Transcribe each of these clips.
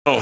ಡಪ್ಪ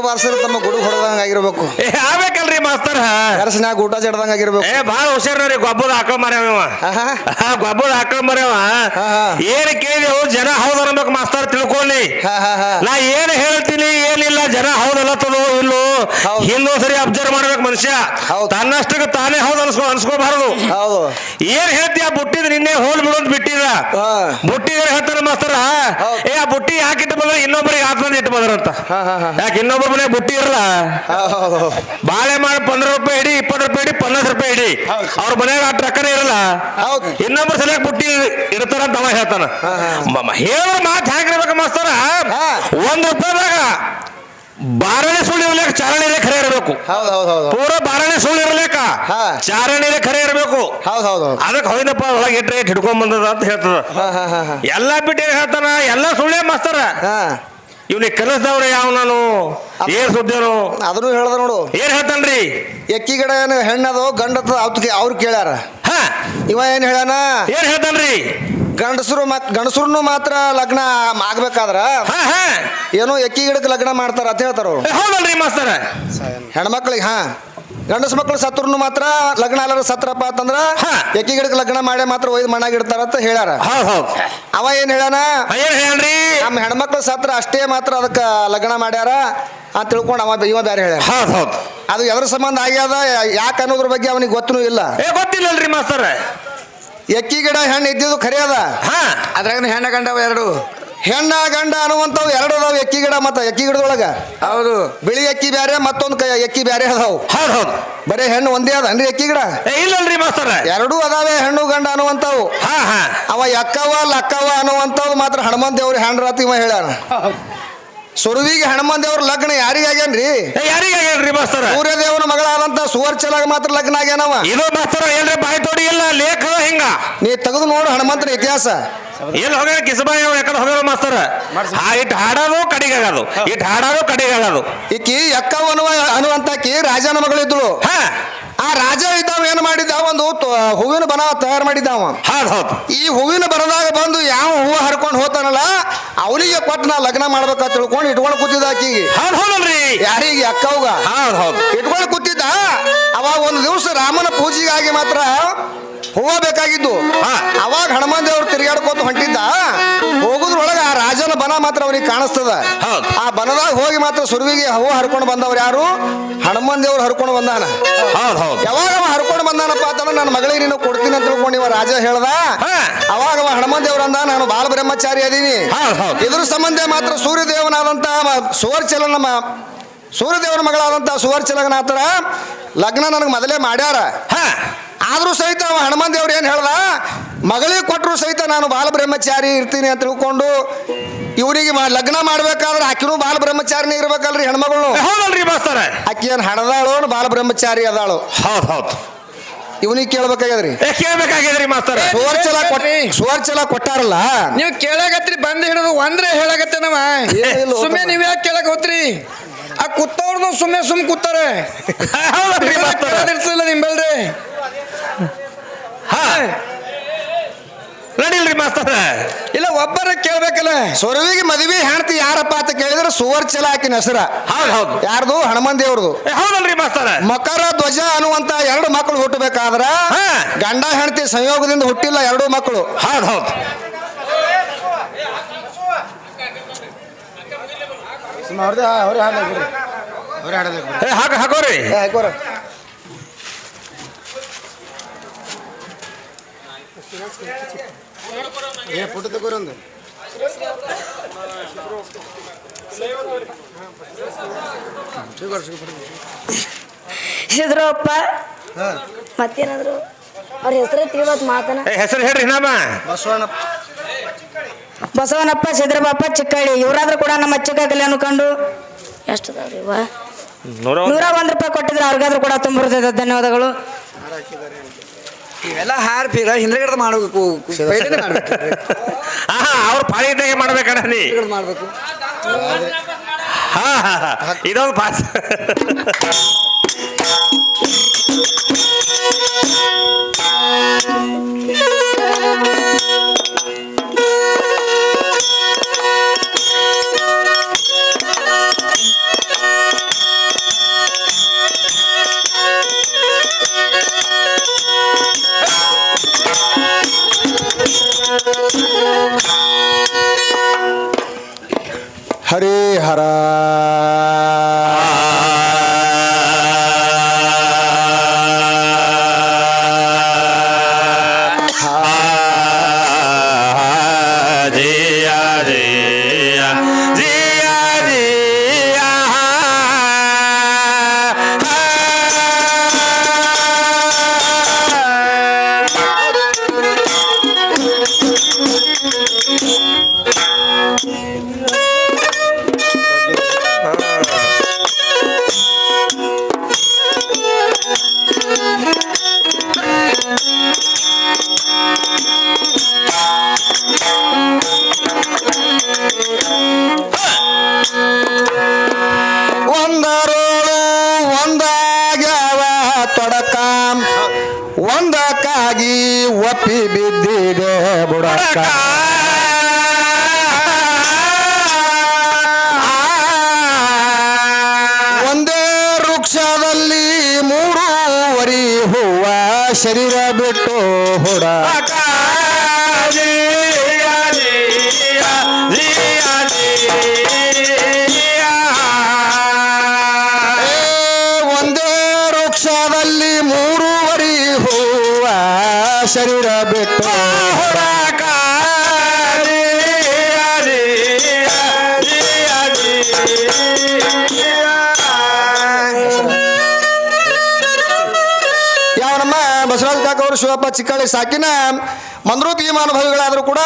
ಬಾರ್ಸರ್ ತಮ್ಮ ಗುಡು ಹೊಡೆದಂಗ ಆಗಿರ್ಬೇಕು. ಆಗ್ಬೇಕಲ್ರಿ ಮಾಸ್ತರ್ ಕರಸನ್ಯಾಗ ಊಟ ಜಡ್ದಂಗ ಆಗಿರ್ಬೇಕು. ಬಾಳ ಹುಷಾರ್ರಿ ಗೊಬ್ಬದ ಹಾಕೋ ಮರ್ಯಾವ ಗೊಬ್ಬದ ಹಾಕೋ ಮರ್ಯಾವ ಏನ್ ಕೇಳಿದೆವು ಜನ ಹೌದ ಅನ್ಬೇಕು ಮಾಸ್ತರ್ ತಿಳ್ಕೊಳ್ಳಿ. ನಾ ಏನ್ ಹೇಳ್ತೀನಿ ಏನಿಲ್ಲ ಜನ ಹೌದಲ್ಲತ್ತದೋ ಇಲ್ಲೋ ಹಿಂದೊಂದ್ಸರಿ ಅಬ್ಸರ್ವ್ ಮಾಡ್ಬೇಕು ಮನುಷ್ಯ. ತನ್ನಷ್ಟಕ್ಕೆ ತಾನೇ ಹೌದ್ ಅನ್ಸ್ಕೋಬಾರದು. ಏನ್ ಹೇಳ್ತೀಯ ಬುಟ್ಟಿದ್ ನಿನ್ನೆ ಹೋಲ್ ಬಿಡೋದ್ ಬಿಟ್ಟಿದ ಬುಟ್ಟಿದ್ರೆ ಹೇಳ್ತಾರ ಮಾಸ್ತರ ಆ ಬುಟ್ಟಿ ಯಾಕಿಟ್ಟು ಬಂದ್ರೆ ಇನ್ನೊಬ್ಬರಿಗೆ ಆತ್ಮಂದ ಇಟ್ಟು ಬಂದ್ರಂತ. ಯಾಕೆ ಇನ್ನೊಬ್ಬರ ಮನೆ ಬುಟ್ಟಿ ಇರಲ್ಲ ಬಾಳೆ ಮಾಡಿ 15 ರೂಪಾಯಿ ಇಡಿ 20 ರೂಪಾಯಿ ಇಡಿ 50 ರೂಪಾಯಿ ಇಡಿ ಅವ್ರ ಮನೆಯಾಗ ಆ ಟ್ರಕ್ಕನೇ ಇರಲ್ಲ. ಇನ್ನೊಬ್ಬರ ಸಲಕ್ಕೆ ಬುಟ್ಟಿ ಇಡ್ತಾರಂತ ಅವ ಹೇಳ್ತಾನ. ಹೇಳೋ ಮಾತು ಹೇಗಿರ್ಬೇಕ ಮಾಸ್ತರ 1 ರೂಪಾಯಿದಾಗ ಬಾರಣೆ ಸುಳ್ಳು ಇರ್ಲೇಕ ಚಾರಣೆ ಖರೆ ಇರಬೇಕು. ಪೂರ ಬಾರಣೆ ಸುಳ್ಳು ಇರ್ಲೇಕ ಚಾರಣೆ ಖರೆ ಇರಬೇಕು. ಅದಕ್ಕೆ ಹೋಯ್ದಪ್ಪ ಒಳಗೆ ಇಟ್ರೆ ಹಿಡ್ಕೊಂಡ್ ಬಂದದ ಅಂತ ಹೇಳ್ತದ. ಎಲ್ಲಾ ಬಿಟ್ಟು ಹೇಳ್ತಾನ ಎಲ್ಲಾ ಸುಳ್ಳೇ ಮಾಸ್ತರ. ಇವ್ನಿಗೆ ಕಲಿಸ್ದವ್ರ ಯಾವ ನಾನು ಏನ್ ಸುದ್ದೇನು ಅದನ್ನು ಹೇಳ್ದ ನೋಡು. ಏನ್ ಹೇಳ್ತಾನ್ರಿ ಎಕ್ಕಿ ಗಿಡ ಏನು ಹೆಣ್ಣದು ಗಂಡದ ಅವ್ರು ಕೇಳ್ಯಾರ. ಇವ ಏನ್ ಹೇಳ್ಯಾನ ಏನ್ ಹೇಳ್ತಾನ್ರಿ ಗಂಡಸರು ಮಾತ್ರ ಲಗ್ನ ಆಗ್ಬೇಕಾದ್ರ ಏನೋ ಎಕ್ಕಿ ಗಿಡಕ್ಕೆ ಲಗ್ನ ಮಾಡ್ತಾರ ಅಂತ ಹೇಳ್ತಾರ. ಹೌದಲ್ರಿ ಮಾಸ್ತರ ಹೆಣ್ಮಕ್ಳಿಗೆ ಗಂಡಸ ಮಕ್ಳು ಸತ್ರು ಮಾತ್ರ ಲಗ್ನ ಅಲ್ಲ ಸತ್ರಪ್ಪ ಅಂತಂದ್ರ ಎಕ್ಕಿ ಗಿಡಕ್ಕೆ ಲಗ್ನ ಮಾಡೇ ಮಾತ್ರ ಒಯ್ದು ಮಣ್ಣಾಗ ಇಡ್ತಾರ ಅಂತ ಹೇಳ್ಯಾರ. ಅವ ಏನ್ ಹೇಳ್ಯಾನ ನಮ್ಮ ಹೆಣ್ಮಕ್ಳು ಸತ್ರ ಅಷ್ಟೇ ಮಾತ್ರ ಅದಕ್ಕ ಲಗ್ನ ಮಾಡ್ಯಾರ ಅಂತ ತಿಳ್ಕೊಂಡು ಇವ ಬೇರೆ ಹೇಳ್ಯಾರ. ಅದು ಎದ್ರ ಸಂಬಂಧ ಆಗ್ಯದ ಯಾಕೆ ಅನ್ನೋದ್ರ ಬಗ್ಗೆ ಅವನಿಗೆ ಗೊತ್ತೂ ಇಲ್ಲ. ಗೊತ್ತಿಲ್ಲಲ್ರಿ ಮಾಸ್ತರ. ಎಕ್ಕಿ ಗಿಡ ಹೆಣ್ಣು ಇದ್ದಿದ್ದು ಖರೆ ಅದ. ಅದ್ರಾಗ ಹೆಣ್ಣ ಗಂಡ ಎರಡು ಹೆಣ್ಣ ಗಂಡ ಅನ್ನುವಂಥವು 2 ಅದಾವ ಎಕ್ಕಿ ಗಿಡ. ಮತ್ತ ಎಕ್ಕಿ ಗಿಡದೊಳಗ ಹೌದು ಬಿಳಿ ಎಕ್ಕಿ ಬ್ಯಾರೆ ಮತ್ತೊಂದು ಎಕ್ಕಿ ಬ್ಯಾರೆ ಅದಾವು. ಬರೇ ಹೆಣ್ಣು ಒಂದೇ ಅದ ಅನ್ರಿ ಎಕ್ಕಿ ಗಿಡ ಇಲ್ಲಲ್ರಿ ಮಾಸ್ತರ. 2 ಅದಾವೆ ಹೆಣ್ಣು ಗಂಡ ಅನ್ನುವಂಥವು. ಅವ ಎಕ್ಕವ ಲಕ್ಕವ ಅನ್ನುವಂಥವು ಮಾತ್ರ ಹನುಮಂತ ದೇವ್ರ ಹೆಣ್ರಾತಿ ಇವ ಹೇಳ್ಯಾನ. ಸುರುವಿಗೆ ಹನುಮಂತ ದೇವ್ರ ಲಗ್ನ ಯಾರಿಗಾಗ್ಯಾನ್ರಿ ಮಾಸ್ತರ? ಸೂರ್ಯದೇವನ ಮಗಳಾದಂತ ಸುವರ್ಚಲಾಗ ಮಾತ್ರ ಲಗ್ನ ಆಗ್ಯಾನವ. ಇದು ಮಾಸ್ತರ ಏನ್ರಿ ಬಾಯಿ ತೋಡಿ ಇಲ್ಲ ಲೇಖ ಹಿಂಗ ನೀ ತೆಗೆದು ನೋಡು ಹನುಮಂತನ ಇತಿಹಾಸ. ಎಲ್ಲಿ ಹೋಗ್ಯಾರ ಕಿಸಬಾಯಿ ಯಾಕಂದ್ರೆ ಹೋಗ್ಯಾರ ಮಾಸ್ತರ. ಇಟ್ಟು ಹಾಡೋದು ಕಡಿಗಾಗೋದು ಇಟ್ಟು ಹಾಡೋದು ಕಡಿಗಾಗೋದು. ಈಕಿ ಎಕ್ಕವ ಅನ್ನುವಂತಾಕಿ ರಾಜನ ಮಗಳಿದ್ಳು. ಆ ರಾಜ ಇದ್ದಾವ ಏನ್ ಮಾಡಿದ್ದ ಒಂದು ಹೂವಿನ ಬನ ತಯಾರು ಮಾಡಿದ್ದಾವ. ಈ ಹೂವಿನ ಬನದಾಗ ಬಂದು ಯಾವ ಹೂವು ಹರ್ಕೊಂಡು ಹೋತಾನಲ್ಲ ಅವನಿಗೆ ಕೊಟ್ಟು ನಾ ಲಗ್ನ ಮಾಡ್ಬೇಕಂತ ತಿಳ್ಕೊಂಡು ಇಟ್ಕೊಂಡು ಕೂತಿದ್ದ ಆಕಿಗೆ. ಯಾರಿಗೆ ಅಕ್ಕವ್ಗ ಇಟ್ಕೊಂಡು ಕೂತಿದ್ದ. ಅವಾಗ ಒಂದು ದಿವಸ ರಾಮನ ಪೂಜೆಗಾಗಿ ಮಾತ್ರ ಹೂವ ಬೇಕಾಗಿದ್ದು. ಅವಾಗ ಹನುಮಂತ ದೇವ್ರು ತಿರುಗಾಡ್ಕೋತ ಹೊಂಟಿದ್ದ. ಹೋಗುದ್ರೊಳಗ ಆ ರಾಜನ ಬನ ಮಾತ್ರ ಅವನಿಗೆ ಕಾಣಿಸ್ತದ. ಹೌದು. ಆ ಬನದಾಗ ಹೋಗಿ ಮಾತ್ರ ಸುರುವಿಗೆ ಹೂವು ಹರ್ಕೊಂಡು ಬಂದವ್ರು ಯಾರು? ಹನುಮನ್ ದೇವ್ರು ಹರ್ಕೊಂಡು ಬಂದಾನ. ಹೌದು ಹೌದು. ಯಾವಾಗ ಅವ ಹರ್ಕೊಂಡು ಬಂದಾನಪ್ಪ ಅಂತಂದ್ರೆ ನನ್ನ ಮಗಳಿಗೆ ನೀನು ಕೊಡ್ತೀನಿ ಅಂತ ತಿಳ್ಕೊಂಡು ಇವ ರಾಜ ಹೇಳ್ದ. ಅವಾಗ ಅವ ಹನುಮನ್ ದೇವ್ರ ಅಂದ, ನಾನು ಬಾಲ ಬ್ರಹ್ಮಚಾರಿ ಅದೀನಿ. ಇದ್ರ ಸಂಬಂಧ ಮಾತ್ರ ಸೂರ್ಯದೇವನಾದಂತ ಸೂರ್ಯದೇವನ ಮಗಳಾದಂತ ಸುವರ್ಚಲಗನಾಥರ ಲಗ್ನ ನನಗೆ ಮೊದಲೇ ಮಾಡ್ಯಾರ. ಆದ್ರೂ ಸಹಿತ ಅವ ಹನುಮನ್ ದೇವ್ರು ಏನ್ ಹೇಳ್ದ, ಮಗಳಿಗೆ ಕೊಟ್ಟರು ಸಹಿತ ನಾನು ಬಾಲ ಬ್ರಹ್ಮಚಾರಿ ಇರ್ತೀನಿ ಅಂತ ತಿಳ್ಕೊಂಡು ಇವನಿಗೆ ಲಗ್ನ ಮಾಡ್ಬೇಕಾದ್ರೆ ಆಕಿನೂ ಬಾಲ ಬ್ರಹ್ಮಚಾರಿನೇ ಇರ್ಬೇಕಲ್ರಿ ಹೆಣ್ಮಗಳು. ಹೌದಲ್ರಿ ಮಾಸ್ತರ? ಆಕಿ ಏನ್ ಹಣದಾಳು ಬಾಲ ಬ್ರಹ್ಮಚಾರಿ ಅದಾಳು? ಹೌದು ಹೌದು. ಇವನಿಗೆ ಕೇಳ್ಬೇಕಾಗ್ಯದ್ರಿ. ಕೇಳ್ಬೇಕಾಗ್ಯದ್ರಿ ಮಾಸ್ತರ. ಸುವರ್ಚಲ ಕೊಟ್ಟಾರಲ್ಲ, ನೀವು ಕೇಳಾಗತ್ರಿ ಬಂದ್ ಹಿಡಿದು ಒಂದ್ರೆ ಹೇಳಾಗತ್ತೆ ನಾವ. ಸುಮ್ಮನೆ ನೀವ್ ಯಾಕೆ ಕೇಳಕ್ ಹೋತ್ರಿ? ಆ ಕೂತವ್ರದ್ದು ಸುಮ್ಮನೆ ಕೂತಾರೆ. ಕೇಳದಿರ್ತಿಲ್ಲ ನಿಂಬಲ್ರಿ. ನಡಿಲ್ರಿ ಮಾಸ್ತರ. ಇಲ್ಲ ಒಬ್ಬರ ಕೇಳ್ಬೇಕಲ್ಲ. ಸುರವಿಗೆ ಮದುವೆ ಹೆಣ್ತಿ ಯಾರಪ್ಪ ಅಂತ ಕೇಳಿದ್ರೆ ಸುವರ್ಚಲ ಆಕಿನ ಹೆಸರ. ಹೌದು ಹೌದು. ಯಾರ್ದು? ಹನುಮನ್ ದೇವ್ರದು. ಹೌದಲ್ರಿ ಮಾಸ್ತರ? ಮಕರ ಧ್ವಜ ಅನ್ನುವಂತ 2 ಮಕ್ಕಳು ಹುಟ್ಟಬೇಕಾದ್ರ ಗಂಡ ಹೆಂಡತಿ ಸಂಯೋಗದಿಂದ ಹುಟ್ಟಿಲ್ಲ 2 ಮಕ್ಕಳು. ಹೌದು ಹೌದು. ಹಾಕೋರಿ. ಸಿದ್ರಪ್ಪ ಮತ್ತೇನಾದ್ರು ಅವ್ರ ಹೆಸರೇ ತಿಳಿವತ್ ಮಾತನ. ಹೆಸರು ಹೇಳ್ರಿ ನಾಮ. ಬಸವನಪ್ಪ, ಸಿದ್ರಬಪ್ಪ, ಚಿಕ್ಕಳ್ಳಿ ಇವರಾದ್ರೂ ಕೂಡ ನಮ್ಮ ಚಿಕ್ಕ ಕಲ್ಯಾಣ ಕಂಡು ಎಷ್ಟದಾವ್ರಿ? 101 ರೂಪಾಯಿ ಕೊಟ್ಟಿದ್ರೆ ಅವ್ರಿಗಾದ್ರೂ ಕೂಡ ತುಂಬ ಹೃದಯದ ಧನ್ಯವಾದಗಳು. ಇವೆಲ್ಲ ಹಾರ್ಫಿರ ಹಿಂದ್ರಗಡೆ ಮಾಡಬೇಕು. ಅವ್ರ ಪಾಳಿಗೆ ಮಾಡ್ಬೇಕಣ್ಣ ನೀ ಮಾಡ್ಬೇಕು. ಇದೊಂದು ಪಾಸ್. ಹರಿಹರ ಒಂದಕ್ಕಾಗಿ ಒಪ್ಪಿ ಬಿದ್ದಿದೆ ಬುಡಕ. ಒಂದೇ ವೃಕ್ಷದಲ್ಲಿ 3 ಹೂವ ಶರೀರ ಬಿಟ್ಟು ಹುಡಕ. ಒಂದೇ ವೃಕ್ಷದಲ್ಲಿ 3 ಹೂವ ಶರೀರ ಬಿಟ್ಟು ಹುಡಕ. ಯಾವ ನಮ್ಮ ಬಸವರಾಜ ಕಾಕ ಅವರು ಶಿವಪ್ಪ ಚಿಕ್ಕಳ್ಳಿ ಸಾಕಿನ ಮಂದ್ರೂಪಿ ಮಾನಭಾವಿಗಳಾದರೂ ಕೂಡ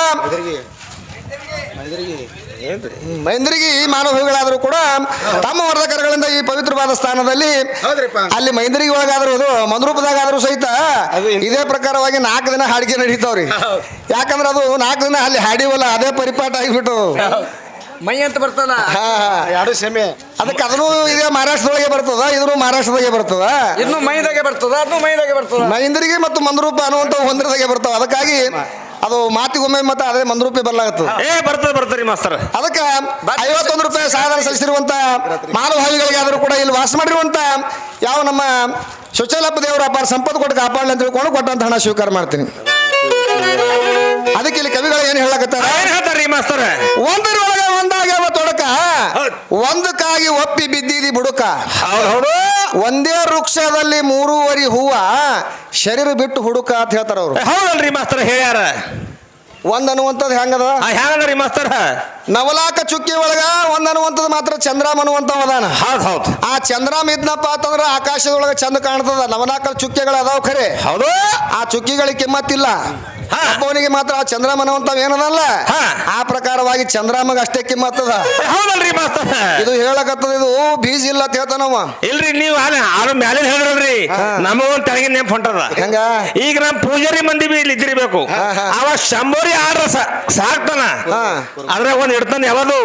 ಮೈಂದ್ರಿಗೆ ಮಾನಭಾವಿಗಳಾದರೂ ಕೂಡ ತಮ್ಮ ವರ್ಧಕರಗಳಿಂದ ಈ ಪವಿತ್ರವಾದ ಸ್ಥಾನದಲ್ಲಿ ಅಲ್ಲಿ ಮೈಂದ್ರಿಗೆ ಒಳಗಾದ್ರೂ ಅದು ಮಂದ್ರೂಪದಾಗಾದ್ರೂ ಸಹಿತ ಇದೇ ಪ್ರಕಾರವಾಗಿ 4 ದಿನ ಹಾಡಿಗೆ ನಡೀತಾವ್ರಿ. ಯಾಕಂದ್ರೆ ಅದು 4 ದಿನ ಅಲ್ಲಿ ಹಾಡಿವಲ್ಲ ಅದೇ ಪರಿಪಾಠ ಆಗಿಬಿಟ್ಟು ಮೈ ಅಂತ ಬರ್ತದ. ಎರಡು ಸೆಮೆ ಅದಕ್ಕೆ ಅದನ್ನು ಇದೇ ಮಹಾರಾಷ್ಟ್ರದೊಳಗೆ ಬರ್ತದ, ಇದನ್ನು ಮಹಾರಾಷ್ಟ್ರದಾಗೆ ಬರ್ತದ, ಇನ್ನು ಮೈದಾಗೆ ಬರ್ತದ, ಅದನ್ನು ಮೈದಾಗೆ ಬರ್ತದ. ಮೈಂದ್ರಿಗೆ ಮತ್ತು ಮಂದ್ರೂಪ ಅನ್ನುವಂಥ ಹೊಂದಿರದಾಗೆ ಬರ್ತಾವ. ಅದಕ್ಕಾಗಿ ಅದು ಮಾತಿಗೊಮ್ಮೆ ಮತ್ತೆ ಅದೇ ಮಂದ್ರೂಪಿ ಬರ್ಲಾಗತ್ತದ. ಬರ್ತದೆ ಮಾಸ್ತರ್. ಅದಕ್ಕೆ 51 ರೂಪಾಯಿ ಸಾಧನ ಸಲ್ಲಿಸಿರುವಂತ ಮಾನವಭಾವಿಗಳಿಗೆ ಆದರೂ ಕೂಡ ಇಲ್ಲಿ ವಾಸ ಮಾಡಿರುವಂತ ಯಾವ ನಮ್ಮ ಶುಚಲಪ್ಪ ದೇವರ ಅಪಾರ ಸಂಪತ್ತು ಕೊಟ್ಟು ಕಾಪಾಡಲಿ ಅಂತ ತಿಳ್ಕೊಂಡು ಕೊಟ್ಟಂತ ಹಣ ಸ್ವೀಕಾರ ಮಾಡ್ತೀನಿ. ಅದಕ್ಕೆ ಇಲ್ಲಿ ಕವಿಗಳು ಏನು ಹೇಳಕತ್ತಾರ? ಮಾಸ್ತರ, ಒಂದರೊಳಗೆ ಒಂದ ಒಂದಕ್ಕಾಗಿ ಒಪ್ಪಿ ಬಿದ್ದಿದಿ ಬುಡುಕ. ಹೌದು ಒಂದೇ ವೃಕ್ಷದಲ್ಲಿ 3 ಹೂವ ಶರೀರ ಬಿಟ್ಟು ಹುಡುಕ ಅಂತ ಹೇಳ್ತಾರ ಅವ್ರು. ಹೌದಲ್ರಿ ಮಾಸ್ತರ ಹೇಳ್ಯಾರ. ಒಂದ್ ಅನ್ನುವಂಥದ್ದು ಹೆಂಗದ ಹೆಂಗದ್ರಿ ಮಾಸ್ತರ? ನವಲಾಕ ಚುಕ್ಕಿ ಒಳಗ ಒಂದ್ ಅನ್ನುವಂಥದ್ದು ಮಾತ್ರ ಚಂದ್ರಾಮ ಅನ್ನುವಂಥವ್ ಅದಾನ. ಹೌದು ಆ ಚಂದ್ರಾಮ ಇದ್ನಪ್ಪ ಅಂತಂದ್ರ ಆಕಾಶದೊಳಗ ಚಂದ ಕಾಣ್ತದ. ನವಲಾಕ ಚುಕ್ಕಿಗಳು ಅದಾವ ಖರೆ. ಹೌದು ಆ ಚುಕ್ಕಿಗಳಿಗೆ ಕಿಮ್ಮತ್ತಿಲ್ಲ. ಒಬ್ಬವನಿಗೆ ಮಾತ್ರ ಆ ಚಂದ್ರಾಮ ಅನ್ನುವಂಥವ್ ಏನದಲ್ಲ ಆ ಪ್ರಕಾರವಾಗಿ ಚಂದ್ರಾಮಗ ಅಷ್ಟೇ ಕಿಮ್ಮತ್ತದ. ಹೌದಲ್ರಿ ಮಾಸ್ತರ? ಇದು ಹೇಳಕತ್ತದ. ಇದು ಬೀಜ ಇಲ್ಲ ಅಂತ ಹೇಳ್ತಾನವ. ಇಲ್ರಿ ನೀವು ಮ್ಯಾಲಿನ ಹೇಳಿದ್ರಲ್ರಿ ನಮಗೊಂದ್ ತೆಳಗಿನ ನೆನಪು ಹೊಂಟದ. ಹೆಂಗ? ಈಗ ನಮ್ ಪೂಜಾರಿ ಮಂದಿ ಬಿ ಇಲ್ಲಿ ಇದ್ದಿರ್ಬೇಕು. ಅವ ಶಂಬೋರಿ ಆಡ್ರ ಸಾಕ್ತಾನ. ಅದ್ರಾಗ ಒಂದ್ ಇಡ್ತಾನ. ಯಾವ್ದು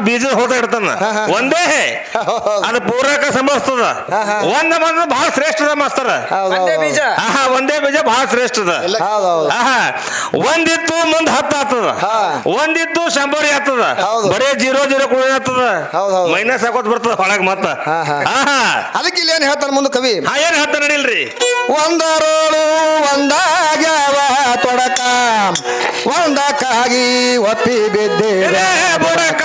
ಬೀಜದ ಹೋದ ಇಡ್ತಾನ. ಒಂದೇ ಅದು ಪೂರಕ ಸಂಭವಿಸ್ತದ. ಒಂದ ಬಂದ ಬಹಳ ಶ್ರೇಷ್ಠದ ಮಾಸ್ತರ. ಬೀಜ ಒಂದೇ ಬೀಜ ಬಹಳ ಶ್ರೇಷ್ಠದ. ಒಂದಿತ್ತು ಮುಂದ್ 10 ಆಗ್ತದ. ಒಂದಿತ್ತು ಶಂಬೋರಿ ಆಗ್ತದ. ಬರೇ 0 ಕೂಡ ಆಗ್ತದ. ಮೈನಸ್ ಹಾಕೋತ್ ಬರ್ತದ ಹೊಳಗ್ ಮತ್ತ. ಅದಕ್ಕೆ ಇಲ್ಲಿ ಏನ್ ಹೇಳ್ತಾನ ಮುಂದೆ ಕವಿ? ಏನ್ ಹೇಳ್ತಾನ ನಡಿಲ್ರಿ? ಒಂದರೋಳು ಒಂದಾಗ್ಯಾವ ತೊಡಕ ಒಂದಕ್ಕಾಗಿ ಒಪ್ಪಿ ಬಿದ್ದೆ ಬುಡಕ.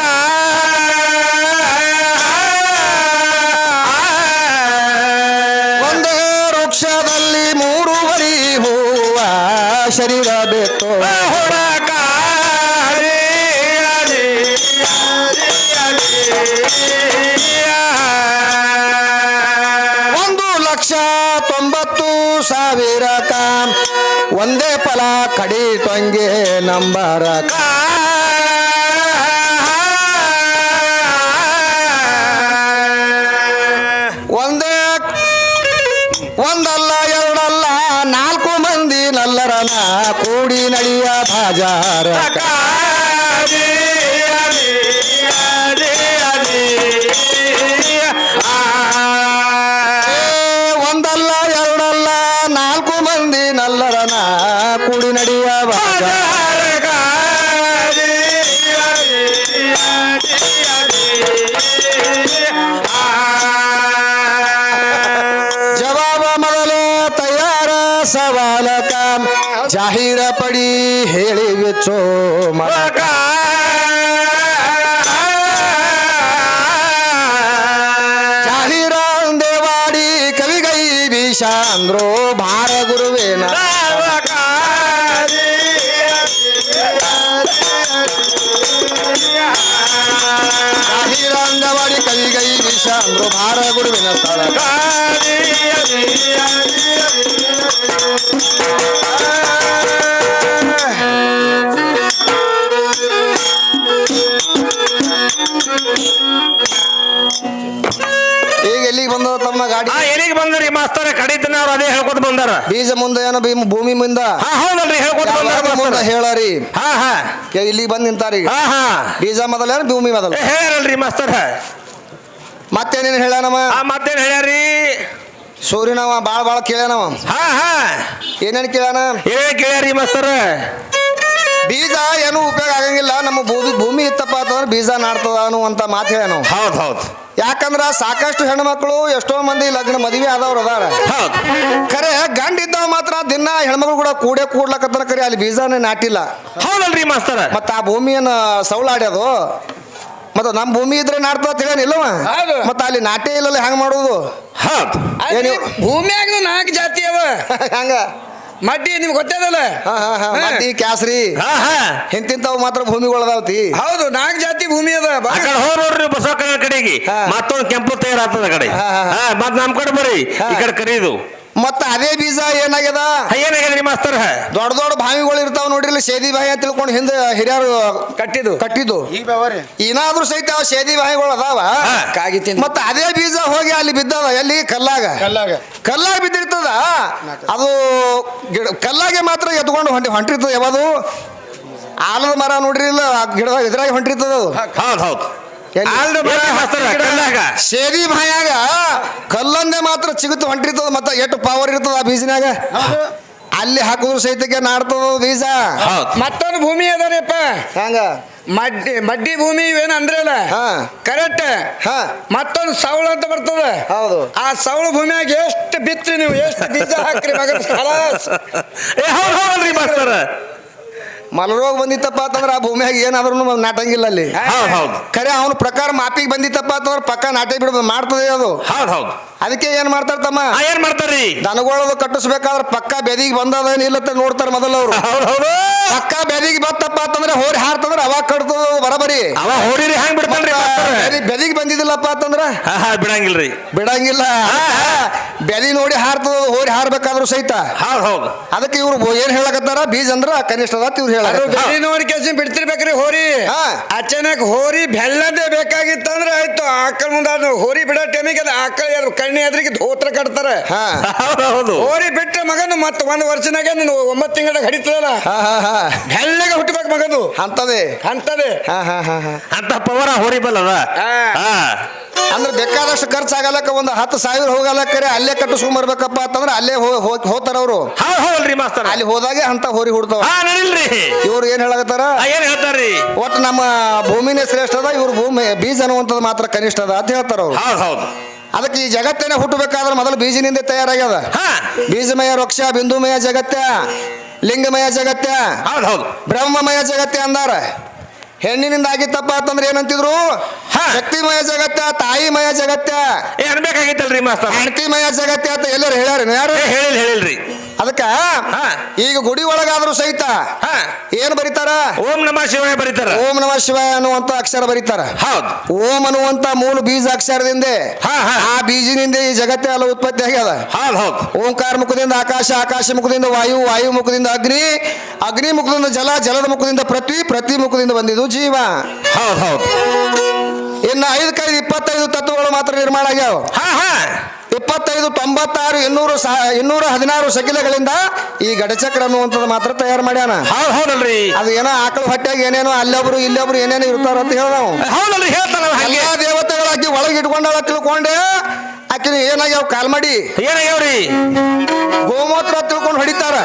ಒಂದೇ ವೃಕ್ಷದಲ್ಲಿ 3 ಹೂವ ಶರೀರ ಬಿತ್ತು ಹುಡಕ. $1,90,000 ಒಂದೇ ಫಲ ಕಡಿತಂಗೆ ನಂಬರ. ಒಂದಲ್ಲ ಎರಡಲ್ಲ 4 ಮಂದಿ ನಲ್ಲರನ ಕೂಡಿ ನಳಿಯ ಬಾಜಾರ. ಒಂದಲ್ಲ ಎರಡಲ್ಲ 4 ಮಂದಿ ನಲ್ಲರನ ಕೂಡಿ ನಡಿಯ ಬಾಜಾರ. ಜವಾಬ ಮೊದಲೇ ತಯಾರ ಸವಾಲಕ ಜಾಹೀರ ಪಡಿ ಹೇಳಿ ವೆಚ್ಚೋ ಮಲಕ. ಜಾಹೀರ ದೇವಾಡಿ ಕವಿಗೈ ಬೀಶಾಂದ್ರೋ ಭಾರ ಗುರುವೇನ. ಜಾಹೀರ ದೇವಾಡಿ ಕವಿಗೈ ಬೀಶಾಂದ್ರೋ ಭಾರ ಗುರುವಿನ ಸ್ಥಳ. ಈಗ ಎಲ್ಲಿಗೆ ಬಂದ ತಮ್ಮ ಗಾಡಿ? ಎಲ್ಲಿಗೆ ಬಂದ್ರಿ ಮಾಸ್ತರ? ಕಡಿತನ ಅವ್ರು ಅದೇ ಹೇಳ್ಕೊತ ಬಂದಾರ. ಬೀಜ ಮುಂದೆ ಏನೋ ಭೂಮಿ ಮುಂದ ಹೌದಲ್ರಿ ಹೇಳ್ಕೊತ ಬಂದಾರ. ಹೇಳರಿ ಇಲ್ಲಿಗೆ ಬಂದ್ ನಿಂತಾರಿ. ಬೀಜ ಮೊದಲ ಭೂಮಿ ಮೊದಲ ಹೇಳ್ಯಾರಲ್ರಿ ಮಾಸ್ತರ? ಮತ್ತೇನೇನು ಹೇಳ್ಯಾನವ? ಮತ್ತೇನ್ ಹೇಳ್ಯಾರಿ? ಸೂರ್ಯನವ ಬಾಳ ಕೇಳ್ಯಾನವ. ಏನೇನು ಕೇಳ್ಯಾನ? ಏನ್ ಕೇಳ್ಯಾರಿ ಮಾಸ್ತರ? ಬೀಜ ಏನು ಉಪಯೋಗ ಆಗಂಗಿಲ್ಲ. ನಮ್ಮ ಭೂಮಿ ಇತ್ತಪ್ಪ ಅಂತಂದ್ರೆ ಬೀಜ ನಾಡ್ತದ ಅನ್ನುವಂತ ಮಾತು ಹೇಳ್ಯಾನ. ಹೌದು. ಯಾಕಂದ್ರ ಸಾಕಷ್ಟು ಹೆಣ್ಮಕ್ಳು ಎಷ್ಟೋ ಮಂದಿ ಲಗ್ನ ಮದುವೆ ಆದವ್ರು ಅದಾರ. ಖರೆ ಗಂಡ ಇದ್ದವ್ ಮಾತ್ರ ದಿನ ಹೆಣ್ಮಕ್ಳು ಕೂಡ ಕೂಡ್ಲಕತ್ತಾರ. ಖರೆ ಅಲ್ಲಿ ಬೀಜನೇ ನಾಟಿಲ್ಲ. ಹೌದಲ್ರಿ ಮಾಸ್ತರ? ಮತ್ತ ಆ ಭೂಮಿಯನ್ನ ಸೌಲಾಡ್ಯದು. ಮತ್ತ ನಮ್ ಭೂಮಿ ಇದ್ರೆ ನಾಡ್ತದ ತಿಳಿಯನಿಲ್ಲವ. ಮತ್ತ ಅಲ್ಲಿ ನಾಟೇ ಇಲ್ಲ ಹೆಂಗ್ ಮಾಡುದು? ಭೂಮಿಯಾಗ 4 ಜಾತಿ ಅವ. ಹಂಗ ಮಡ್ಡಿ ನಿಮ್ಗೆ ಗೊತ್ತದಲ್ಲ? ಮಡ್ಡಿ ಕ್ಯಾಸ್ರಿ ಇಂತಿಂತವ್ ಮಾತ್ರ ಭೂಮಿಗಳದಾವತಿ. ಹೌದು 4 ಜಾತಿ ಭೂಮಿ ಅದ. ನೋಡ್ರಿ ಬಸವ ಕಡೆ ಕಡೆಗೆ ಮತ್ತೊಂದು ಕೆಂಪು ತಯಾರಾಗ್ತದ ಕಡೆ. ಮತ್ ನಮ್ ಕಡೆ ಬರ್ರಿ ಈ ಕಡೆ ಕರೀದು. ಮತ್ತ ಅದೇ ಬೀಜ ಏನಾಗ್ಯದ? ಏನಾಗ್ಯದ್ರಿ ಮಾಸ್ತರ? ದೊಡ್ಡ ಬಾವಿಗಳು ಇರ್ತಾವ ನೋಡ್ರಿ. ಇಲ್ಲಿ ಸೇದಿ ಬಾವಿ ಅಂತ ತಿಳ್ಕೊಂಡು ಹಿಂದೆ ಹಿರಿಯರು ಕಟ್ಟಿದ್ದು ಏನಾದ್ರೂ ಸಹಿತ ಸೇದಿ ಬಾವಿಗಳು ಅದಾವ. ಮತ್ತ ಅದೇ ಬೀಜ ಹೋಗಿ ಅಲ್ಲಿ ಬಿದ್ದದ. ಎಲ್ಲಿ? ಕಲ್ಲಾಗ ಬಿದ್ದಿರ್ತದ. ಅದು ಕಲ್ಲಾಗೆ ಮಾತ್ರ ಎತ್ಕೊಂಡು ಹೊಂಟಿರ್ತದ. ಯಾವುದು? ಆಲದ ಮರ ನೋಡ್ರಿ ಇಲ್ಲ ಗಿಡದಾಗ ಇದ್ರಾಗ ಹೊಂಟಿರ್ತದ. ಹೌದು. ಸೇದಿ ಬಾಯಾಗ ಕಲ್ಲಂದೆ ಮಾತ್ರ ಚಿಗುತ್ತು ಹೊಂಟಿರ್ತದ. ಮತ್ತ ಎಷ್ಟು ಪವರ್ ಇರ್ತದ ಆ ಬೀಜನಾಗ. ಅಲ್ಲಿ ಹಾಕಿದ್ರು ಸಹಿತಕ್ಕೆ ನಾಡ್ತದ ಬೀಜ. ಮತ್ತೊಂದು ಭೂಮಿ ಅದಾರಪ್ಪ. ಹೆಂಗ? ಮಡ್ಡಿ ಭೂಮಿ ಇವೇನು ಅಂದ್ರಲ್ಲ ಕರೆಕ್ಟ್. ಮತ್ತೊಂದು ಸೌಳ ಅಂತ ಬರ್ತದ. ಹೌದು. ಆ ಸೌಳ ಭೂಮಿಯಾಗ ಎಷ್ಟು ಬಿತ್ರಿ ನೀವು, ಎಷ್ಟು ಬೀಜ ಹಾಕ್ರಿ ಮಗ. ಹೌದಲ್ರಿ ಮಾಸ್ತರ? ಮಲರೋಗ ಬಂದಿತ್ತಪ್ಪ ಅಂತಂದ್ರ ಆ ಭೂಮಿಯಾಗ ಏನಾದ್ರೂ ನಾಟಂಗಿಲ್ಲ ಅಲ್ಲಿ. ಹೌದ್ ಹೌದು ಖರೆ ಅವನ ಪ್ರಕಾರ ಮಾಪಿಗೆ ಬಂದಿತ್ತಪ್ಪ ಅಂತಂದ್ರ ಪಕ್ಕ ನಾಟೆ ಬಿಡ ಮಾಡ್ತದೆ ಅದು. ಹೌದ್ ಹೌದು ಅದಕ್ಕೆ ಏನ್ ಮಾಡ್ತಾರ ತಮ್ಮ, ಏನ್ ಮಾಡ್ತಾರ್ರಿ ದನಗಳದು ಕಟ್ಟಿಸ್ಬೇಕಾದ್ರೆ ಪಕ್ಕ ಬೆದಿಗೆ ಬಂದದ ಇಲ್ಲತ್ತ ನೋಡ್ತಾರ ಮೊದಲು ಅವ್ರು. ಹೌದ್ ಹೌದು ಪಕ್ಕ ಬೆದಿಗೆ ಬತ್ತಪ್ಪ ಅಂತಂದ್ರೆ ಹೋರಿ ಹಾರ್ತಂದ್ರ ಅವಾಗ ಕಟ್ತದ ಬರಬರಿ. ಅವ ಹೋರಿರಿ ಹ್ಯಾಂಗ್ ಬಿಡ್ತಾನ್ರಿ ಬೆದಿಗೆ ಬಂದಿದ್ದಿಲ್ಲಪ್ಪ ಅಂತಂದ್ರ ಬಿಡಂಗಿಲ್ರಿ ಬಿಡಂಗಿಲ್ಲ. ಬೆದಿ ನೋಡಿ ಹಾರ್ತದ ಹೋರಿ ಹಾರ್ಬೇಕಾದ್ರು ಸಹಿತ. ಹೌದ್ ಹೌದು ಅದಕ್ಕೆ ಇವ್ರು ಏನ್ ಹೇಳಕತ್ತಾರ, ಬೀಜ ಅಂದ್ರ ಕನಿಷ್ಠ ಅದ ಇವ್ರು ಹೇಳ. ಬೆಳಿ ನೋಡಿ ಕೆಲಸ ಬಿಡ್ತಿರ್ಬೇಕ್ರಿ ಹೋರಿ. ಅಚಾನಕ್ ಹೋರಿ ಬೆಳ್ಳದೇ ಬೇಕಾಗಿತ್ತಂದ್ರ ಆಯ್ತು, ಆಕಳ ಮುಂದ ಹೋರಿ ಬಿಡೋ ಟೈಮಿಗೆ ಅದು ಆಕಳ ಕಣ್ಣಿ ಅದ್ರಿಗೆ ಧೋತ್ರ ಕಟ್ತಾರ. ಹೌದು ಹೋರಿ ಬಿಟ್ಟ ಮಗನು ಮತ್ತ 1 ವರ್ಷನಾಗ 9 ತಿಂಗಳ ಹಡಿತದಲ್ಲ, ಬೆಳ್ಳಗೆ ಹುಟ್ಟಬೇಕು ಮಗನು. ಅಂತದೇ ಅಂತ ಪವರ ಹೋರಿ ಬಲ್ಲದ. ಅಂದ್ರೆ ಬೇಕಾದಷ್ಟು ಖರ್ಚಾಗಲಕ್ಕ ಒಂದು 10,000 ಹೋಗಲಕ್ಕರೆ ಅಲ್ಲೇ ಕಟ್ಟಿಸ್ಕೊಂಡ್ ಬರ್ಬೇಕಪ್ಪ ಅಂತಂದ್ರೆ ಅಲ್ಲೇ ಹೋಗ್ತಾರ ಅವ್ರು. ಹೌದಲ್ರಿ ಮಾಸ್ತರ್, ಅಲ್ಲಿ ಹೋದಾಗೆ ಅಂತ ಹೋರಿ ಹುಡ್ತಾವ. ನಡಿಲ್ರಿ ಇವ್ರು ಏನ್ ಹೇಳಕತ್ತಾರ, ಏನ್ ಹೇಳ್ತಾರ್ರಿ, ಒಟ್ಟು ನಮ್ಮ ಭೂಮಿನೇ ಶ್ರೇಷ್ಠ ಅದ, ಇವ್ರ ಭೂಮಿ ಬೀಜ ಅನ್ನುವಂಥದ್ದು ಮಾತ್ರ ಕನಿಷ್ಠ ಅದ ಅಂತ ಹೇಳ್ತಾರ ಅವ್ರು. ಹೌದು ಅದಕ್ಕೆ ಈ ಜಗತ್ತೇನೆ ಹುಟ್ಟಬೇಕಾದ್ರೆ ಮೊದಲು ಬೀಜನಿಂದ ತಯಾರಾಗ್ಯದ. ಬೀಜಮಯ ವೃಕ್ಷ, ಬಿಂದುಮಯ ಜಗತ್ಯ, ಲಿಂಗಮಯ ಜಗತ್ಯ, ಹೌದು ಬ್ರಹ್ಮಮಯ ಜಗತ್ಯ ಅಂದಾರ. ಹೆಣ್ಣಿನಿಂದ ಆಗಿತ್ತಪ್ಪ ಅಂತಂದ್ರೆ ಏನಂತಿದ್ರು, ಶಕ್ತಿಮಯ ಜಗತ್ಯ, ತಾಯಿಮಯ ಜಗತ್ಯ, ಅನ್ಬೇಕಾಗಿತ್ತಲ್ರಿ ಮಾಸ್ತರ್. ಹೆಣ್ತಿಮಯ ಜಗತ್ಯ ಅಂತ ಎಲ್ಲರೂ ಹೇಳ್ಯಾರ, ಯಾರು ಹೇಳಿಲ್ರಿ. ಅದಕ್ಕ ಈಗ ಗುಡಿ ಒಳಗಾದ್ರೂ ಸಹಿತ ಏನ್ ಬರೀತಾರ, ಓಂ ನಮಃ ಶಿವಾಯ ಬರೀತಾರ. ಓಂ ನಮಃ ಶಿವಾಯ ಅನ್ನುವಂತ ಅಕ್ಷರ ಬರೀತಾರ. ಹೌದು, ಓಂ ಅನ್ನುವಂತ ಮೂಲ ಬೀಜ ಅಕ್ಷರದಿಂದ ಆ ಬೀಜಿನಿಂದ ಈ ಜಗತ್ತೇ ಎಲ್ಲ ಉತ್ಪತ್ತಿ ಆಗ್ಯದ. ಹೌದು ಓಂಕಾರ ಮುಖದಿಂದ ಆಕಾಶ, ಆಕಾಶ ಮುಖದಿಂದ ವಾಯು, ವಾಯು ಮುಖದಿಂದ ಅಗ್ನಿ, ಅಗ್ನಿ ಮುಖದಿಂದ ಜಲ, ಜಲದ ಮುಖದಿಂದ ಪೃಥ್ವಿ, ಪೃಥ್ವಿ ಮುಖದಿಂದ ಬಂದಿದ್ದು ಜೀವ. ಹೌದು ಇನ್ನು 25 ತತ್ವಗಳು ಮಾತ್ರ ನಿರ್ಮಾಣ ಆಗ್ಯಾವ. 25, 96, 216 ಶಕಿಲೆಗಳಿಂದ ಈ ಗಡಚಕ್ರ ಅನ್ನುವಂಥದ್ದು ಮಾತ್ರ ತಯಾರು ಮಾಡ್ಯಾನ. ಹೌದಲ್ರಿ, ಅದು ಏನೋ ಆಕಳ ಹೊಟ್ಟೆಗೆ ಏನೇನೋ ಅಲ್ಲೊಬ್ರು ಇಲ್ಲೊಬ್ರು ಏನೇನೋ ಇರ್ತಾರ ಅಂತ ಹೇಳ ನಾವು. ಹೌದಲ್ರಿ, ಹೇಳ್ತಾರ. ಎಲ್ಲಾ ದೇವತೆಗಳಾಕಿ ಒಳಗೆ ಇಟ್ಕೊಂಡಾಳ ತಿಳ್ಕೊಂಡೆ, ಆಕಿನ ಏನಾಗ್ಯಾವ ಕಾಲ್ಮಡಿ ಏನಾಗ್ಯಾವ್ರಿ, ಗೋಮೂತ್ರ ತಿಳ್ಕೊಂಡು ಹೊಡಿತಾರ.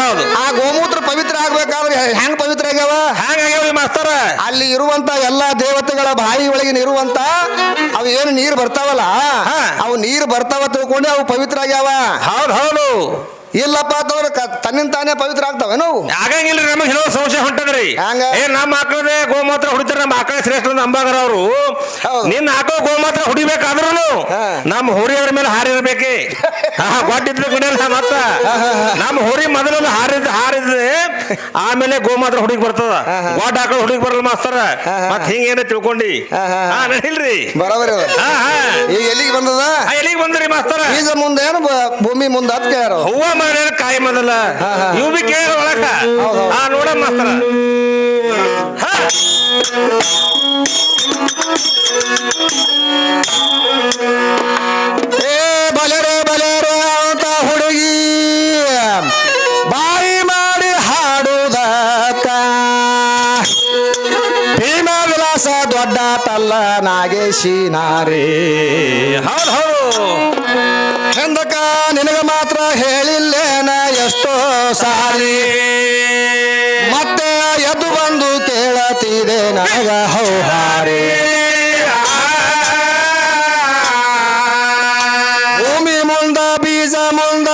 ಹೌದು ಆ ಗೋಮೂತ್ರ ಪವಿತ್ರ ಆಗ್ಬೇಕಾದ್ರೆ ಹೆಂಗ್ ಪವಿತ್ರ ಆಗ್ಯಾವ, ಹ್ಯಾಂಗ್ಯಾವ್ರಿ ಮಾಸ್ತರ, ಅಲ್ಲಿ ಇರುವಂತ ಎಲ್ಲಾ ದೇವತೆಗಳ ಬಾಯಿ ಒಳಗಿನ ಇರುವಂತ ಅವು ಏನು ನೀರು ಬರ್ತಾವಲ್ಲ, ಅವು ನೀರು ಬರ್ತಾವ ತಿಳ್ಕೊಂಡೆ ಅವು ಪವಿತ್ರ ಆಗ್ಯಾವ. ಹೌದು ಇಲ್ಲಪ್ಪ ಅಂತಂದ್ರೆ ತನ್ನಿಂದ ತಾನೇ ಪವಿತ್ರ ಆಗ್ತಾವೇನು? ಆಗಂಗಿಲ್ರಿ. ನಮಗೆ ಹೇಳೋ ಸಂಶಯ ಹೊಂಟದ್ರಿ. ನಮ್ಮ ಆಕಳದೇ ಗೋಮಾತ್ರ ಹೊಡಿತಾರ, ನಮ್ಮ ಆಕಳ ಶ್ರೇಷ್ಠ ಅಂಬಾಗರ ಅವರು. ನಿನ್ನ ಆಕಳ ಗೋಮಾತ್ರ ಹೊಡಿಬೇಕಾದ್ರೂ ನಮ್ಮ ಹೋರಿಯವ್ರ ಮೇಲೆ ಹಾರಿರ್ಬೇಕೆ. ಗೊಟ್ಟಿದ್ರು ಗುಡಿಯಲ್ಲ. ಮತ್ತ ನಮ್ಮ ಹೋರಿ ಮೊದಲು ಹಾರಿದ್ರೆ ಆಮೇಲೆ ಗೋಮಾತ್ರ ಹುಡುಗಿ ಬರ್ತದ, ಗೊಡ್ಡ ಆಕಳ ಹುಡುಗಿ ಬರಲ್ಲ ಮಾಸ್ತರ. ಮತ್ ಹಿಂಗೇನ ತಿಳ್ಕೊಂಡಿ ನಡಿಲ್ರಿ. ಬರೋಬರಿ. ಈಗ ಎಲ್ಲಿಗೆ ಬಂದದ, ಎಲ್ಲಿಗೆ ಬಂದ್ರಿ ಮಾಸ್ತರ? ಬೀಜ ಮುಂದೆ ಏನು ಭೂಮಿ ಮುಂದೆ ಅಂತ ಕೇಳ ಹೂವ ಕಾಯಿ ಮೊದಲ ಇವ್ ಬಿ ಕೇಳ ಒಳಗ ನೋಡ ಮಾಸ್ತರ. ಬಲೆರೆ ಬಲೆರೆ ಅಂತ ಹುಡುಗಿ ಬಾಯಿ ಮಾಡಿ ಹಾಡುದಕ್ಕ ಭೀಮ ವಿಲಾಸ ದೊಡ್ಡ ತಲ್ಲ ನಾಗೇಶಿ ನಾರೇ. ಹೌದು ಚಂದಕ ನಿನಗ ಮಾತ್ರ ಹೇಳಿಲ್ಲೇನ ಎಷ್ಟೋ ಸಾರಿ, ಮತ್ತೆ ಎದ್ದು ಬಂದು ಕೇಳತಿದೆ ನನಗ ಹೌಹಾರಿ. ಭೂಮಿ ಮುಂದ ಬೀಜ ಮುಂದ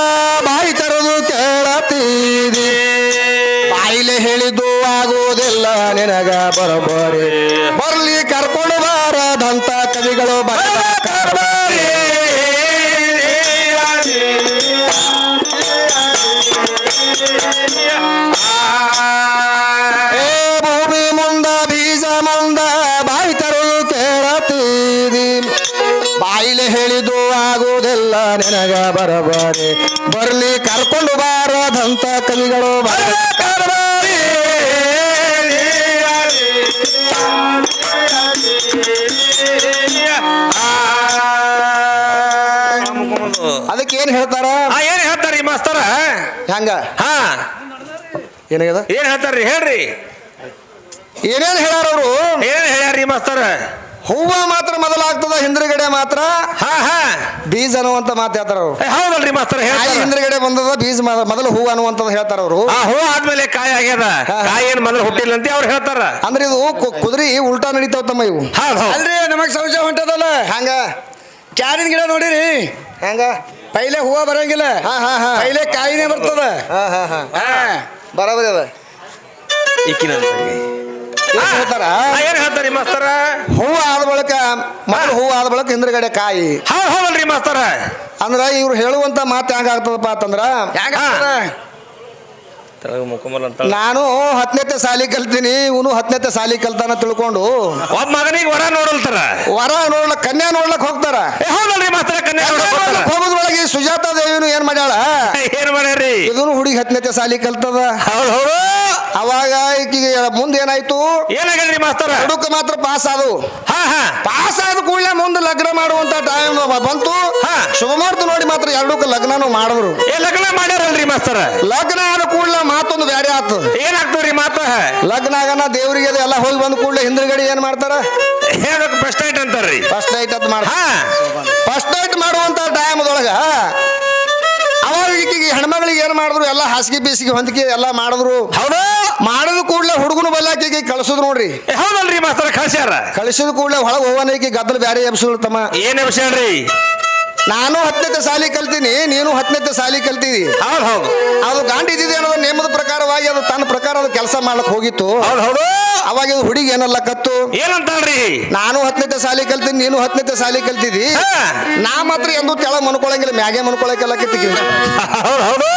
ಬಾಯಿ ತೆರೆದು ಕೇಳತೀರಿ, ಬಾಯಿಲೆ ಹೇಳಿದ್ದು ಆಗುವುದಿಲ್ಲ ನಿನಗ ಬರೋಬ್ಬರಿ. ಬರ್ಲಿ ಕರ್ಕೊಂಡು ಬಾರದಂತ ಕವಿಗಳು ಬರಬಾರಿ. ಭೂಮಿ ಮುಂದ ಬೀಜ ಮುಂದ ಬಾಯಿ ತೆರೆದು ಕೇಳತೀರಿ, ಬಾಯಿಲೆ ಹೇಳಿದ್ದು ಆಗುವುದಿಲ್ಲ ನಿನಗ ಬರಬಾರಿ. ಬರ್ಲಿ ಕರ್ಕೊಂಡು ಬಾರದಂತ ಕವಿಗಳು ಬರಬಾರಿ. ಅದಕ್ಕೆ ಏನ್ ಹೇಳ್ತಾರ, ಏನ್ ಹೇಳ್ತಾರಿ ಮಾಸ್ತರ? ಹಂಗ ಏನಾಗ್ಯದ, ಏನ್ ಹೇಳ್ತಾರ್ರಿ ಹೇಳ್ರಿ. ಏನೇನ್ ಹೇಳ್ಯಾರ ಅವರು, ಏನ್ ಹೇಳ್ಯಾರ್ರಿ ಮಾಸ್ತರ? ಹೂವ ಮಾತ್ರ ಮೊದಲಾಗ್ತದ, ಹಿಂದ್ರಗಡೆ ಮಾತ್ರ ಬೀಜ ಅನ್ನುವಂತ ಮಾತು ಹೇಳ್ತಾರ ಅವರು. ಹೌದಲ್ರಿ ಮಾಸ್ತರ, ಹಿಂದ್ರಗಡೆ ಬಂದದ ಬೀಜ ಮೊದಲು ಹೂ ಅನ್ನುವಂಥದ್ದು ಹೇಳ್ತಾರ ಅವರು. ಹೂ ಆದ್ಮೇಲೆ ಕಾಯಿ ಆಗ್ಯದ, ಕಾಯಿ ಏನ್ ಮೊದಲು ಹುಟ್ಟಿಲ್ಲ ಅಂತ ಅವ್ರು ಹೇಳ್ತಾರ. ಅಂದ್ರೆ ಇದು ಕುದುರಿ ಉಲ್ಟಾ ನಡೀತಾವ ತಮ್ಮ ಇವು. ಅಲ್ರಿ ನಮಗ್ ಸಂಶಯ ಹೊಂಟದಲ್ಲ. ಹಂಗ ಕ್ಯಾರಿನ ಗಿಡ ನೋಡಿರಿ, ಹೆಂಗ ಪೈಲೆ ಹೂವ ಬರಂಗಿಲ್ಲ, ಪೈಲೆ ಕಾಯಿನೇ ಬರ್ತದ. ಬರೋಬರಿ ಅದ. ಈಕಿನ ಏನ್ ಹೇಳ್ತಾರ ಏನ್ ಹೇಳ್ತಾರಿ ಮಾಸ್ತರ ಹೂವು ಆದ ಬಳಿಕ ಮೊದಲು ಹೂವು ಆದ ಬಳಿಕ ಹಿಂದ್ರಗಡೆ ಕಾಯಿ ಹೌದಲ್ರಿ ಮಾಸ್ತರ ಅಂದ್ರ ಇವ್ರು ಹೇಳುವಂತ ಮಾತು ಹೆಂಗಾಗ್ತದಪ್ಪ ಅಂತಂದ್ರ ಮುಖಮಲ್ ಅಂತ ನಾನು 10ನೇ ಸಾಲಿ ಕಲ್ತೀನಿ ಇವನು 10ನೇ ಸಾಲಿ ಕಲ್ತಾನ ತಿಳ್ಕೊಂಡು ಒಬ್ಬ ಮಗನಿಗೆ ವರ ನೋಡಲ್ತಾರ ವರ ನೋಡ್ಲಕ್ ಕನ್ಯಾ ನೋಡ್ಲಕ್ ಹೋಗ್ತಾರ ಹೌದಲ್ರಿ ಮಾಸ್ತರ ಕನ್ಯಾ ಹೋಗೋದ್ರೊಳಗೆ ಸುಜಾತಾ ದೇವಿನು ಏನ್ ಮಾಡ್ಯಾಳ ಏನ್ ಮಾಡ್ಯಾರಿ ಇದನ್ನು ಹುಡುಗಿ 10ನೇ ಸಾಲಿ ಕಲ್ತದ ಹೌದು ಹೌದು ಅವಾಗ ಈಕಿಗೆ ಮುಂದೆ ಏನಾಯ್ತು ಏನಾಗಲ್ರಿ ಮಾಸ್ತರ ಹುಡುಕ ಮಾತ್ರ ಪಾಸ್ ಆದವು ಪಾಸ್ ಆದ ಕೂಡಲೇ ಮುಂದೆ ಲಗ್ನ ಮಾಡುವಂತ ಟೈಮ್ ಬಂತು ಶುಭಮುಹೂರ್ತ ನೋಡಿ ಮಾತ್ರ ಎರಡಕ್ಕೂ ಲಗ್ನನು ಮಾಡಿದ್ರು ಲಗ್ನ ಮಾಡ್ಯಾರಲ್ರಿ ಮಾಸ್ತರ ಲಗ್ನ ಆದ ಕೂಡಲೇ ಮಾತೊಂದು ಬ್ಯಾರೆ ಆತು ಏನಾಗ್ತವ್ರಿ ಮಾತ ಲಗ್ನ ಆಗನ ದೇವ್ರಿಗೆ ಎಲ್ಲ ಹೋಗಿ ಬಂದ ಕೂಡಲೇ ಹಿಂದ್ಗಡೆ ಏನ್ ಮಾಡ್ತಾರ ಹೇಳಕ್ ಫಸ್ಟ್ ನೈಟ್ ಅಂತಾರ್ರಿ ಫಸ್ಟ್ ನೈಟ್ ಅಂತ ಮಾಡ್ತಾರ ಫಸ್ಟ್ ನೈಟ್ ಮಾಡುವಂತ ಟೈಮ್ದೊಳಗ ಅವಾಗ ಈಕಿಗೆ ಹೆಣ್ಮಗಳಿಗೆ ಏನ್ ಮಾಡಿದ್ರು ಎಲ್ಲ ಹಾಸಿಗೆ ಬೀಸಿಗೆ ಹೊಂದಿಕೆ ಎಲ್ಲ ಮಾಡಿದ್ರು ಹೌದು ಮಾಡಿದ ಕೂಡಲೇ ಹುಡುಗನ ಬಲ್ಲಾಕಿಗೆ ಕಳ್ಸುದ್ ನೋಡ್ರಿ ಹೌದಲ್ರಿ ಮಾಸ್ತರ ಕಳ್ಸ್ಯಾರ ಕಳಿಸಿದ ಕೂಡಲೇ ಒಳಗೆ ಹೋಗೋನಿಗೆ ಗದ್ದಲ ಬ್ಯಾರೆ ಎಬ್ಸಿರ್ತಮ್ಮ ಏನ್ ವಿಷಯನ್ರಿ ನಾನು 10ನೇ ಸಾಲಿ ಕಲ್ತೀನಿ ನೀನು 10ನೇ ಸಾಲಿ ಕಲ್ತಿದಿ ಹೌದು ಹೌದು ಅದು ಗಾಂಡಿ ಇದ್ದಿದೆ ಅನ್ನೋದು ನೇಮದ ಪ್ರಕಾರವಾಗಿ ಅದು ತನ್ನ ಪ್ರಕಾರ ಅದು ಕೆಲಸ ಮಾಡ್ಲಕ್ ಹೋಗಿತ್ತು ಹೌದು ಹೌದು ಅವಾಗ ಇದು ಹುಡುಗಿ ಏನಲ್ಲಕತ್ತು ಏನಂತಾಳ್ರಿ ನಾನು 10ನೇ ಸಾಲಿ ಕಲ್ತೀನಿ ನೀನು 10ನೇ ಸಾಲಿ ಕಲ್ತಿದಿ ನಾ ಮಾತ್ರ ಎಂದು ತೆಳ ಮನ್ಕೊಳಂಗಿಲ್ಲ ಮ್ಯಾಗೆ ಮನ್ಕೊಳಕ್ಕೆಲ್ಲ ಕಿತ್ತಿಗೆ ಹೌದು ಹೌದು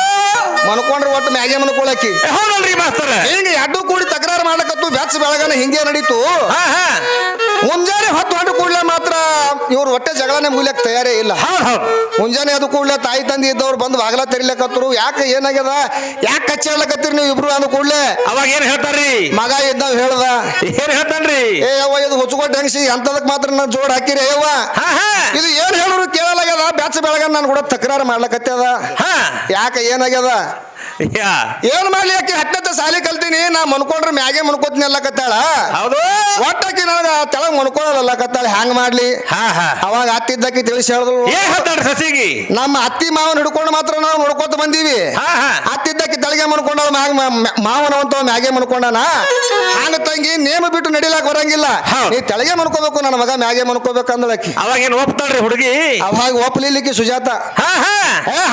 ಮನ್ಕೊಂಡ್ರೆ ಒಟ್ಟು ಮ್ಯಾಗೆ ಮನ್ಕೊಳಕಿ ಹೌದಲ್ರಿ ಮಾಸ್ತರ ಹಿಂಗೆ ಎರಡು ಕೂಡಿ ತಕರಾರು ಮಾಡ್ಲಕತ್ತು ಬ್ಯಾಚ್ ಬೆಳಗನ ಹಿಂಗೆ ನಡೀತು ಮುಂಜಾನೆ 10 ಕೂಡಲೇ ಮಾತ್ರ ಇವ್ರು ಹೊಟ್ಟೆ ಜಗಳನೆ ಮುಗಿಲಕ್ ತಯಾರೇ ಇಲ್ಲ ಮುಂಜಾನೆ ಅದು ಕೂಡಲೇ ತಾಯಿ ತಂದೆ ಇದ್ದವ್ರು ಬಂದು ಬಾಗಲ ತೆರಿಲಕತ್ತರು ಯಾಕೆ ಏನಾಗ್ಯದ ಯಾಕೆ ಕಚ್ಚಾಡ್ಲಕತ್ತೀರಿ ನೀವು ಇಬ್ರು ಅಂದ ಕೂಡಲೇ ಅವಾಗ ಏನ್ ಹೇಳ್ತಾರ್ರಿ ಮಗ ಇದ್ದಾವ್ ಹೇಳ್ದ ಏನ್ ಹೇಳ್ತಾನ್ರಿ ಏ ಯವ್ವ ಇದು ಹುಚ್ಚುಕೊಟ್ಟು ಹೆಂಗ್ಸಿ ಅಂತದಕ್ ಮಾತ್ರ ನಾನು ಜೋಡ್ ಹಾಕಿರಿ ಯವ್ವ ಇದು ಏನ್ ಹೇಳೋರು ಕೇಳಲಾಗ್ಯದ ಬ್ಯಾಚ ಬೆಳಗ ನಾನು ಕೂಡ ತಕರಾರು ಮಾಡ್ಲಕತ್ಯದ ಯಾಕೆ ಏನಾಗ್ಯದ ಏನ್ ಮಾಡ್ಲಿ ಯಾಕೆ 10ನೇ ಸಾಲಿ ಕಲ್ತೀನಿ ನಾ ಮನ್ಕೊಂಡ್ರೆ ಮ್ಯಾಗೆ ಮನ್ಕೋತೀನಿ ಅಲ್ಲಕತ್ತಾಳ ಹೌದು ಒಟ್ಟಾಕಿ ನನಗ ತೆಳಗ್ ಮನ್ಕೊಳ್ಳೋದಲ್ಲಕತ್ತಾಳ ಹ್ಯಾಂಗ್ ಮಾಡ್ಲಿ ಅವಾಗ ಅತ್ತಿದ್ದಕ್ಕೆ ತಿಳಿಸಿ ಹೇಳಿದ್ರು ಏನ್ ಹೇಳ್ತಾಳ್ರಿ ಸಸಿಗಿ ನಮ್ಮ ಅತ್ತಿ ಮಾವನ್ ಹಿಡ್ಕೊಂಡು ಮಾತ್ರ ನಾವು ನೋಡ್ಕೊತ ಬಂದೀವಿ ಅತ್ತಿದ್ದಕ್ಕೆ ತೆಳಗೆ ಮನ್ಕೊಂಡ ಮಾವನವಂತ ಮ್ಯಾಗೆ ಮನ್ಕೊಂಡಾನ ಹಂಗ ತಂಗಿ ನೇಮ ಬಿಟ್ಟು ನಡಿಲಾಕ ಬರಂಗಿಲ್ಲ ನೀ ತೆಳಗೆ ಮನ್ಕೋಬೇಕು ನನ್ನ ಮಗ ಮ್ಯಾಗೆ ಮನ್ಕೋಬೇಕು ಅಂದಳಕಿ ಅವಾಗ ಏನ್ ಒಪ್ತಾಳ್ರಿ ಹುಡುಗಿ ಅವಾಗ ಒಪ್ಲಿಕ್ಕೆ ಸುಜಾತ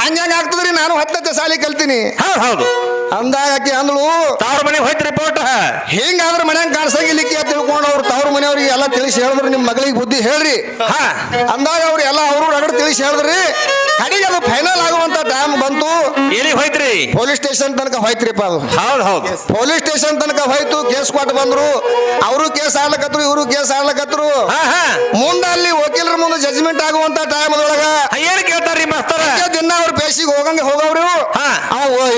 ಹಂಗ ಆಗ್ತದ್ರಿ ನಾನು 10ನೇ ಸಾಲಿ ಕಲ್ತೀನಿ ಹೌದು ಅಂದಾಗ ಆಕಿ ಅಂದಳು ತವ್ರ ಮನೆಗೆ ಹೋಯ್ತು ರಿಪೋರ್ಟ್ ಹಿಂಗಾದ್ರೆ ಮನ್ಯಾಗ ಕಾಣಿಸಂಗಿಲ್ಲಿಕ್ಕೆ ತಿಳ್ಕೊಂಡು ಅವ್ರು ತವ್ರ ಮನೆಯವ್ರಿಗೆ ಎಲ್ಲ ತಿಳಿಸಿ ಹೇಳಿದ್ರು ನಿಮ್ ಮಗಳಿಗೆ ಬುದ್ಧಿ ಹೇಳ್ರಿ ಅಂದಾಗ ಅವ್ರು ಎಲ್ಲ ಅವರು ರಗಡ್ ತಿಳಿಸಿ ಹೇಳಿದ್ರಿ ಕಡೆಗೆ ಅದು ಫೈನಲ್ ಆಗುವಂತ ಟೈಮ್ ಬಂತು ಎಲ್ಲಿ ಹೋಯ್ತ್ರಿ ಪೊಲೀಸ್ ಸ್ಟೇಷನ್ ತನಕ ಹೋಯ್ತ್ರಿಪ್ಪ ಅದು ಹೌದು ಹೌದು ಪೊಲೀಸ್ ಸ್ಟೇಷನ್ ತನಕ ಹೋಯ್ತು ಕೇಸ್ ಕೊಟ್ಟು ಬಂದ್ರು ಅವರು ಕೇಸ್ ಆಡ್ಲಕತ್ರು ಇವರು ಕೇಸ್ ಆಡ್ಲಕತ್ರು ಮುಂದೆ ಅಲ್ಲಿ ವಕೀಲರ ಮುಂದೆ ಜಜ್ಮೆಂಟ್ ಆಗುವಂತ ಟೈಮ್ ಅದೊಳಗ ಏನ್ ಕೇಳ್ತಾರ್ರಿ ಮಾಸ್ತರ ದಿನ ಅವ್ರ ಪೇಶಿಗೆ ಹೋಗವ್ರು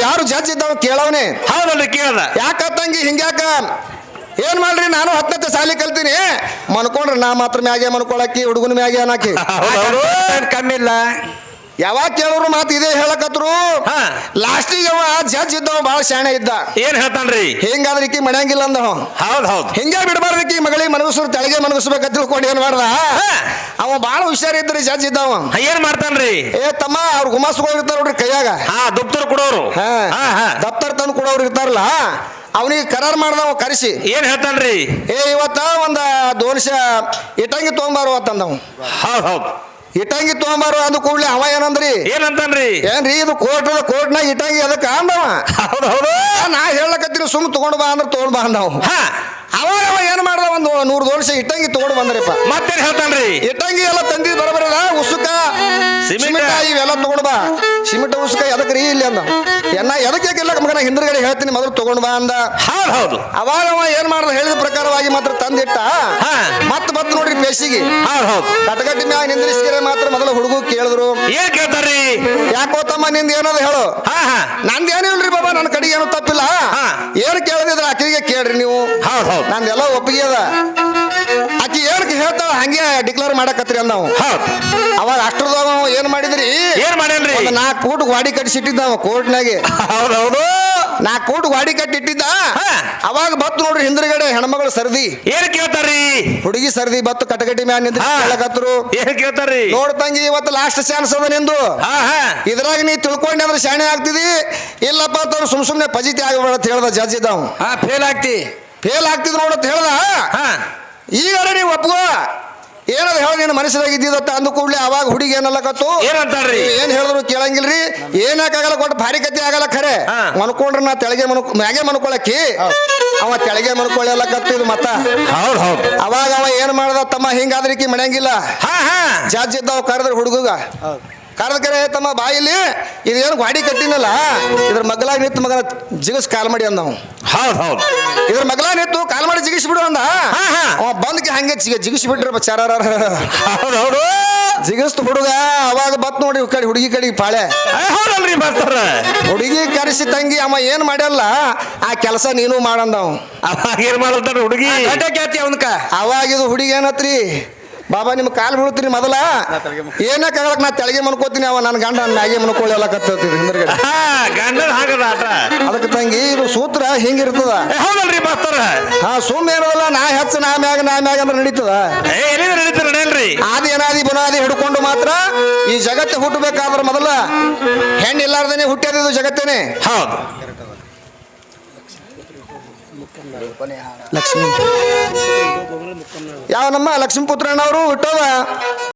ಯಾರು ಜಡ್ಜ್ ಇದ್ದವ್ ಕೇಳವನೇ ಹೌದಲ್ರಿ ಕೇಳ್ದ ಯಾಕ ತಂಗಿ ಹಿಂಗ್ಯಾಕ ಏನ್ ಮಾಡ್ರಿ ನಾನು 10ನೇ ಸಾಲಿ ಕಲ್ತೀನಿ ಮನ್ಕೊಂಡ್ರಿ ನಾ ಮಾತ್ರ ಮ್ಯಾಗೆ ಮನ್ಕೊಳಕಿ ಹುಡುಗನ ಮ್ಯಾಗೆ ಅನ್ನಾಕಿ ಕಮ್ಮಿಲ್ಲ ಯಾವಾಗ ಕೇಳೋರು ಮಾತು ಇದೇ ಹೇಳಕತ್ರು ಲಾಸ್ಟಿಗೆ ಅವ ಜಡ್ಜ್ ಇದ್ದವ ಬಾಳ ಶಾಣೆ ಇದ್ದ ಏನ್ ಹೇಳ್ತಾನ್ರಿ ಹಿಂಗಾದ್ರೆ ಈಕಿ ಮನ್ಯಾಂಗಿಲ್ಲ ಅಂದವ ಹೌದ್ ಹೌದು ಹಿಂಗೆ ಬಿಡಬಾರ್ದಕ್ಕಿ ಮಗಳಿಗೆ ಮನಗಸರು ತೆಳಗೆ ಮನಗಸ್ಬೇಕ ತಿಳ್ಕೊಂಡು ಏನ್ ಮಾಡ್ದ ಅವ ಬಾಳ ಹುಷಾರಿದ್ರಿ ಜಡ್ಜ್ ಇದ್ದವ ಏನ್ ಮಾಡ್ತಾನ್ರಿ ಏ ತಮ್ಮ ಅವ್ರ ಗುಮಾಸ್ಗಳು ಇರ್ತಾರ ನೋಡ್ರಿ ಕೈಯಾಗ ದುಪ್ತರ್ ಕೊಡೋರು ದಪ್ತರ್ ತಂದು ಕೊಡೋರು ಇರ್ತಾರಲ್ಲ ಅವನಿಗೆ ಕರಾರ್ ಮಾಡ್ದವ ಕರೆಸಿ ಏನ್ ಹೇಳ್ತಾನ್ರಿ ಏ ಇವತ್ತ ಒಂದ 200 ಇಟಂಗಿ ತಗೊಂಬಾರು ಅಂತಂದವ್ ಹೌದ್ ಹೌದು ಇಟಂಗಿ ತಗೊಂಬಾರು ಅಂದ ಕೂಡ್ಲೆ ಅವ ಏನಂದ್ರಿ ಏನಂತಾನ್ರಿ ಏನ್ರಿ ಇದು ಕೋರ್ಟ್ನಾಗ ಇಟಂಗಿ ಅದಕ್ಕೆ ಅಂದವ ಹೌದು ಹೌದು ನಾ ಹೇಳಕತ್ತೀನಿ ಸುಮ್ ತಗೊಂಡ್ ಬಾ ಅಂದ್ರೆ ತಗೊಂಡ್ ಬಾ ಅಂದವ ಅವಾಗ ಅವ ಏನ್ ಮಾಡ್ದ ಒಂದು 100 ವರ್ಷ ಇಟ್ಟಂಗಿ ತಗೊಂಡು ಬಂದ್ರಿಪ್ಪ ಮತ್ತೇನ್ ಹೇಳ್ತಾನ್ರಿ ಇಟ್ಟಂಗಿ ಎಲ್ಲ ತಂದಿದ್ ಬರಬರಲ್ಲ ಉಸುಕ ಸಿಮೆಂಟ್ ಇವೆಲ್ಲ ತಗೊಂಡ್ ಬಾ ಸಿಮೆಂಟ್ ಉಸುಕ ಎದಕ್ರಿ ಇಲ್ಲಿ ಅಂದ ಎದಕ್ಕೆ ಮಗನ ಹಿಂದ್ಗಡೆ ಹೇಳ್ತೀನಿ ಮೊದಲು ತಗೊಂಡ್ ಬಾ ಅಂದ ಹೌದು ಅವಾಗ ಅವ ಏನ್ ಮಾಡ್ದ ಹೇಳಿದ ಪ್ರಕಾರವಾಗಿ ಮಾತ್ರ ತಂದಿಟ್ಟ ಮತ್ ನೋಡ್ರಿ ಪೇಶಿಗೆ ಕಟಗಟ್ಟಿ ಮ್ಯಾಗ ನಿಂದ್ರಿಸ್ಕಿರೆ ಮಾತ್ರ ಮೊದಲು ಹುಡುಗ ಕೇಳಿದ್ರು ಏನ್ ಕೇಳ್ತಾರ್ರಿ ಯಾಕೋ ತಮ್ಮ ನಿಂದ ಏನದ ಹೇಳು ನಂದೇನು ಇಲ್ರಿ ಬಾಬಾ ನನ್ನ ಕಡೆಗೆ ಏನು ತಪ್ಪಿಲ್ಲ ಏನ್ ಕೇಳದಿದ್ರ ಆಕೆಗೆ ಕೇಳ್ರಿ ನೀವು ನಂದೆಲ್ಲ ಒಪ್ಪಿಗೆ ಅದ ಆಕಿ ಏನ್ ಹೇಳ್ತಾಳ ಹಂಗೆ ಡಿಕ್ಲೇರ್ ಮಾಡಕತ್ರಿ ಅಂದವು ಅವಾಗ ಅಷ್ಟ್ರದಾಗ ಏನ್ ಮಾಡಿದ್ರಿ ಏನ್ ಮಾಡೇನ್ರಿ 4 ಫೂಟ್ ಗಾಡಿ ಕಟ್ಟಿಸಿಟ್ಟಿದ್ದಾವ ಕೋರ್ಟ್ನಾಗೆ ಹೌದೌದು 4 ಫೂಟ್ ಗಾಡಿ ಕಟ್ಟಿಟ್ಟಿದ್ದ ಅವಾಗ ಬತ್ತು ನೋಡ್ರಿ ಹಿಂದ್ಗಡೆ ಹೆಣ್ಮಗಳು ಸರ್ದಿ ಏನ್ ಕೇಳ್ತಾರ್ರಿ ಹುಡುಗಿ ಸರ್ದಿ ಬತ್ತು ಕಟಗಟ್ಟಿ ಮ್ಯಾಲ ನಿಂತ ಹೇಳಕತ್ರು ಏನ್ ಕೇಳ್ತಾರ್ರಿ ನೋಡ್ತಂಗಿ ಇವತ್ತು ಲಾಸ್ಟ್ ಚಾನ್ಸ್ ಅದ ನಿಂದು ಇದ್ರಾಗ ನೀ ತಿಳ್ಕೊಂಡೆ ಅಂದ್ರೆ ಶಾಣೆ ಆಗ್ತಿದಿ ಇಲ್ಲಪ್ಪ ಅಂತ ಸುಮ್ನೆ ಪಜಿತಿ ಆಗಬೇಡ ಅಂತ ಹೇಳ್ದ ಜಡ್ಜ್ ಇದ್ದಾವ ಫೇಲ್ ಆಗ್ತಿದ್ ನೋಡತ್ ಹೇಳ್ದ ಈಗ ನೀವು ಒಪ್ಕೋ ಏನದ ಹೇಳ ನೀನು ಮನಸ್ಸಿನಾಗಿದ್ದಿದತ್ತ ಅಂದ ಕೂಡ್ಲೆ ಅವಾಗ ಹುಡುಗಿ ಏನಲ್ಲಕತ್ತು ಏನಂತಾರ್ರಿ ಏನ್ ಹೇಳಿದ್ರು ಕೇಳಂಗಿಲ್ರಿ ಏನಾಕಾಗಲ್ಲ ಕೊಟ್ಟು ಭಾರಿ ಕತ್ತಿ ಆಗಲ್ಲ ಖರೆ ಮನ್ಕೊಂಡ್ರ ನಾ ತೆಳಗೆ ಮ್ಯಾಗೆ ಮನ್ಕೊಳಕ್ಕಿ ಅವ ತೆಳಗೆ ಮನ್ಕೊಳ್ಳಲಕತ್ತಿದ್ ಮತ್ತ ಹೌದ್ ಹೌದ್ ಅವಾಗ ಅವ ಏನ್ ಮಾಡ್ದ ತಮ್ಮ ಹಿಂಗಾದ್ರಿಕಿ ಮಣಂಗಿಲ್ಲ ಹಾ ಹಾ ಜಡ್ಜ್ ಇದ್ದಾವ ಕರೆದ್ರ ಹುಡುಗ ಕರೆದ ಕರೆ ತಮ್ಮ ಬಾಯಿಲಿ ಇದೇನು ಗಾಡಿ ಕಟ್ಟಿನಲ್ಲ ಇದ್ರ ಮಗ್ಲಾಗ ನಿಂತು ಮಗನ ಜಿಗಸ್ ಕಾಲ್ ಮಾಡಿ ಅಂದ ನಾವು ಹೌದ್ ಹೌದ್ ಇದ್ರ ಮಗ್ಲಾಗ ನಿಂತು ಕಾಲ್ ಮಾಡಿ ಜಿಗಿಸ್ ಬಿಡು ಅಂದ ಅವ ಬಂದ್ಕೆ ಹಂಗೆ ಜಿಗಿಸಿ ಬಿಟ್ರ ಚಾರ ಹೌದ್ ಹೌದು ಜಿಗಿಸ್ತು ಹುಡುಗ ಅವಾಗ ಬತ್ ನೋಡಿ ಕಡೆ ಹುಡುಗಿ ಕಡೆಗೆ ಪಾಳೆ ಹೌದಲ್ರಿ ಬರ್ತಾರ ಹುಡುಗಿ ಕರೆಸಿ ತಂಗಿ ಅವ ಏನ್ ಮಾಡ್ಯಲ್ಲ ಆ ಕೆಲಸ ನೀನು ಮಾಡಂದ ಅವಾಗ ಏನ್ ಮಾಡಲ್ತಾರ ಹುಡುಗಿ ಕೇಳ್ತಿ ಅವನ್ಕ ಅವಾಗ ಇದು ಹುಡುಗಿ ಏನತ್ರಿ ಬಾಬಾ ನಿಮ್ ಕಾಲ್ ಬೀಳ್ತೀರಿ ಮೊದಲ ಏನಕ್ಕೆ ಆಗಲಕ್ ನಾ ತೆಳಗೆ ಮನ್ಕೋತೀನಿ ಅವ ನನ್ನ ಗಂಡ ಮ್ಯಾಗೆ ಮನ್ಕೊಳ್ಳಲಕತ್ತೀರಿ ಹಿಂದ್ರಗಡೆ ಗಂಡನ ಹಾಕದ ಆಟ ಅದಕ್ಕೆ ತಂಗಿ ಇದು ಸೂತ್ರ ಹಿಂಗಿರ್ತದ ಹೌದಲ್ರಿ ಬರ್ತಾರ ಹಾ ಸುಮ್ ಏನದಲ್ಲ ನಾ ಹೆಚ್ಚು ನಾ ಮ್ಯಾಗ ಅಂದ್ರೆ ನಡೀತದ ಏನಿದೆ ನಡೀತಾರ ನಡೆಯಲ್ರಿ ಆದಿ ಅನಾದಿ ಬುನಾದಿ ಹಿಡ್ಕೊಂಡು ಮಾತ್ರ ಈ ಜಗತ್ತು ಹುಟ್ಟಬೇಕಾದ್ರ ಮೊದಲ ಹೆಣ್ಣು ಇಲ್ಲಾರ್ದೇನೆ ಹುಟ್ಟ್ಯದ ಜಗತ್ತೇನೆ ಹೌದು ಲಕ್ಷ್ಮೀ ಯಾವ ನಮ್ಮ ಲಕ್ಷ್ಮೀ ಪುತ್ರಣ್ಣವರು ಹುಟ್ಟೋದ